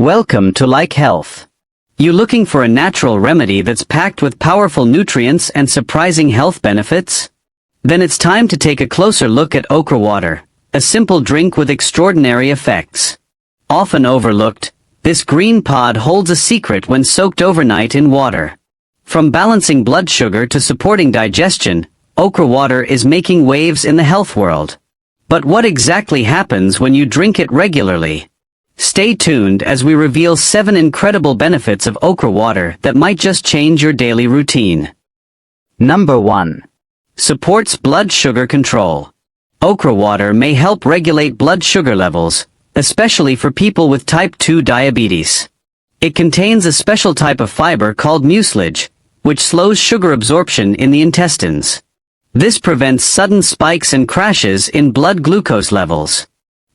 Welcome to Like Health. You looking for a natural remedy that's packed with powerful nutrients and surprising health benefits? Then it's time to take a closer look at okra water, a simple drink with extraordinary effects. Often overlooked, this green pod holds a secret when soaked overnight in water. From balancing blood sugar to supporting digestion, okra water is making waves in the health world. But what exactly happens when you drink it regularly? Stay tuned as we reveal 7 incredible benefits of okra water that might just change your daily routine. Number 1. Supports blood sugar control. Okra water may help regulate blood sugar levels, especially for people with type 2 diabetes. It contains a special type of fiber called mucilage, which slows sugar absorption in the intestines. This prevents sudden spikes and crashes in blood glucose levels.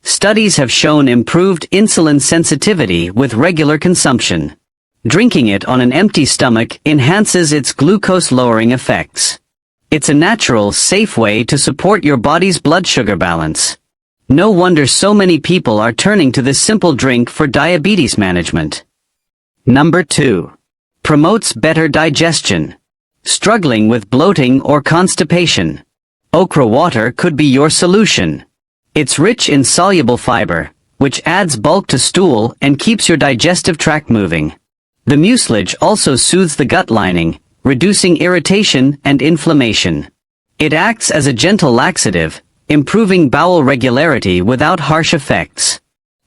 Studies have shown improved insulin sensitivity with regular consumption. Drinking it on an empty stomach enhances its glucose-lowering effects. It's a natural, safe way to support your body's blood sugar balance. No wonder so many people are turning to this simple drink for diabetes management. Number 2. Promotes better digestion. Struggling with bloating or constipation? Okra water could be your solution. It's rich in soluble fiber, which adds bulk to stool and keeps your digestive tract moving. The mucilage also soothes the gut lining, reducing irritation and inflammation. It acts as a gentle laxative, improving bowel regularity without harsh effects.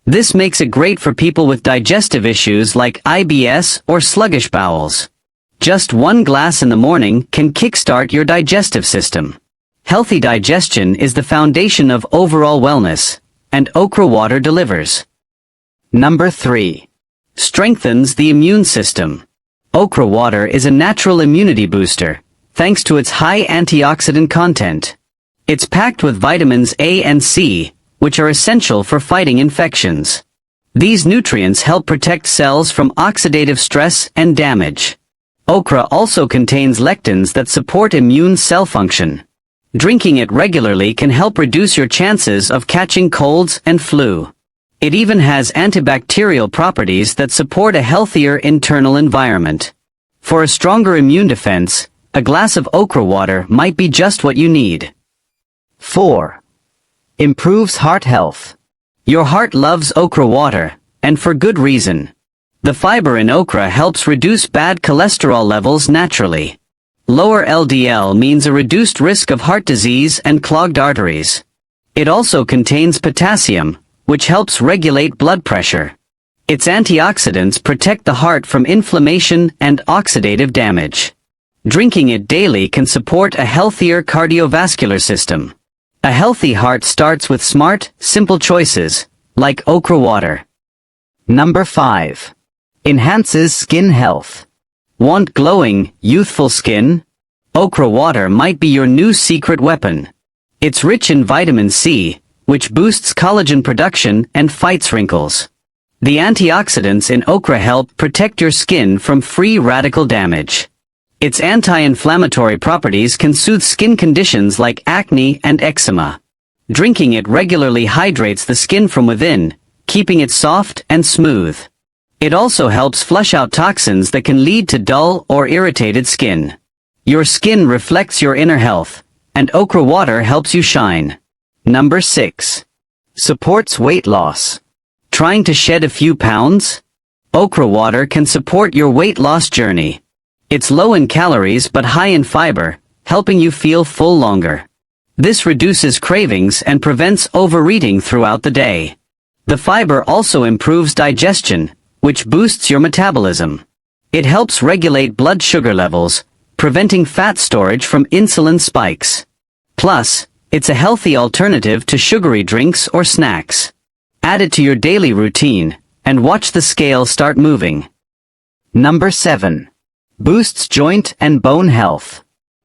This makes it great for people with digestive issues like IBS or sluggish bowels. Just 1 glass in the morning can kickstart your digestive system. Healthy digestion is the foundation of overall wellness, and okra water delivers. Number 3. Strengthens the immune system. Okra water is a natural immunity booster, thanks to its high antioxidant content. It's packed with vitamins A and C, which are essential for fighting infections. These nutrients help protect cells from oxidative stress and damage. Okra also contains lectins that support immune cell function. Drinking it regularly can help reduce your chances of catching colds and flu. It even has antibacterial properties that support a healthier internal environment. For a stronger immune defense, a glass of okra water might be just what you need. 4. Improves heart health. Your heart loves okra water, and for good reason. The fiber in okra helps reduce bad cholesterol levels naturally. Lower LDL means a reduced risk of heart disease and clogged arteries. It also contains potassium, which helps regulate blood pressure. Its antioxidants protect the heart from inflammation and oxidative damage. Drinking it daily can support a healthier cardiovascular system. A healthy heart starts with smart, simple choices, like okra water. Number 5. Enhances skin health. Want glowing, youthful skin? Okra water might be your new secret weapon. It's rich in vitamin C, which boosts collagen production and fights wrinkles. The antioxidants in okra help protect your skin from free radical damage. Its anti-inflammatory properties can soothe skin conditions like acne and eczema. Drinking it regularly hydrates the skin from within, keeping it soft and smooth. It also helps flush out toxins that can lead to dull or irritated skin. Your skin reflects your inner health, and okra water helps you shine. Number 6. Supports weight loss. Trying to shed a few pounds? Okra water can support your weight loss journey. It's low in calories but high in fiber, helping you feel full longer. This reduces cravings and prevents overeating throughout the day. The fiber also improves digestion, which boosts your metabolism. It helps regulate blood sugar levels, preventing fat storage from insulin spikes. Plus, it's a healthy alternative to sugary drinks or snacks. Add it to your daily routine, and watch the scale start moving. Number 7. Boosts joint and bone health.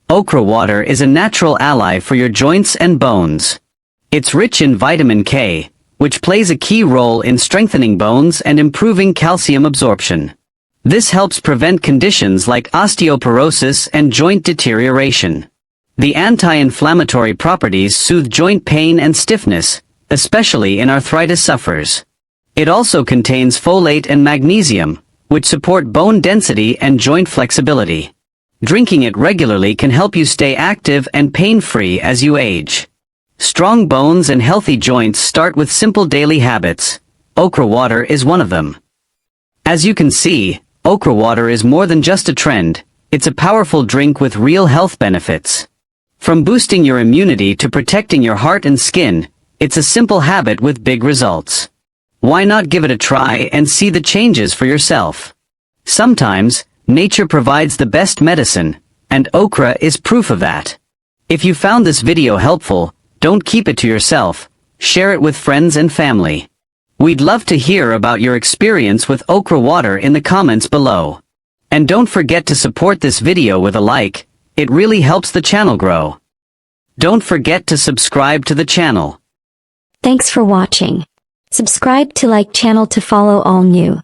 Okra water is a natural ally for your joints and bones. It's rich in vitamin K, which plays a key role in strengthening bones and improving calcium absorption. This helps prevent conditions like osteoporosis and joint deterioration. The anti-inflammatory properties soothe joint pain and stiffness, especially in arthritis sufferers. It also contains folate and magnesium, which support bone density and joint flexibility. Drinking it regularly can help you stay active and pain-free as you age. Strong bones and healthy joints start with simple daily habits. Okra water is one of them. As you can see, okra water is more than just a trend. It's a powerful drink with real health benefits. From boosting your immunity to protecting your heart and skin, it's a simple habit with big results. Why not give it a try and see the changes for yourself? Sometimes, nature provides the best medicine, and okra is proof of that. If you found this video helpful, don't keep it to yourself, share it with friends and family. We'd love to hear about your experience with okra water in the comments below. And don't forget to support this video with a like, it really helps the channel grow. Don't forget to subscribe to the channel. Thanks for watching. Subscribe to like channel to follow all new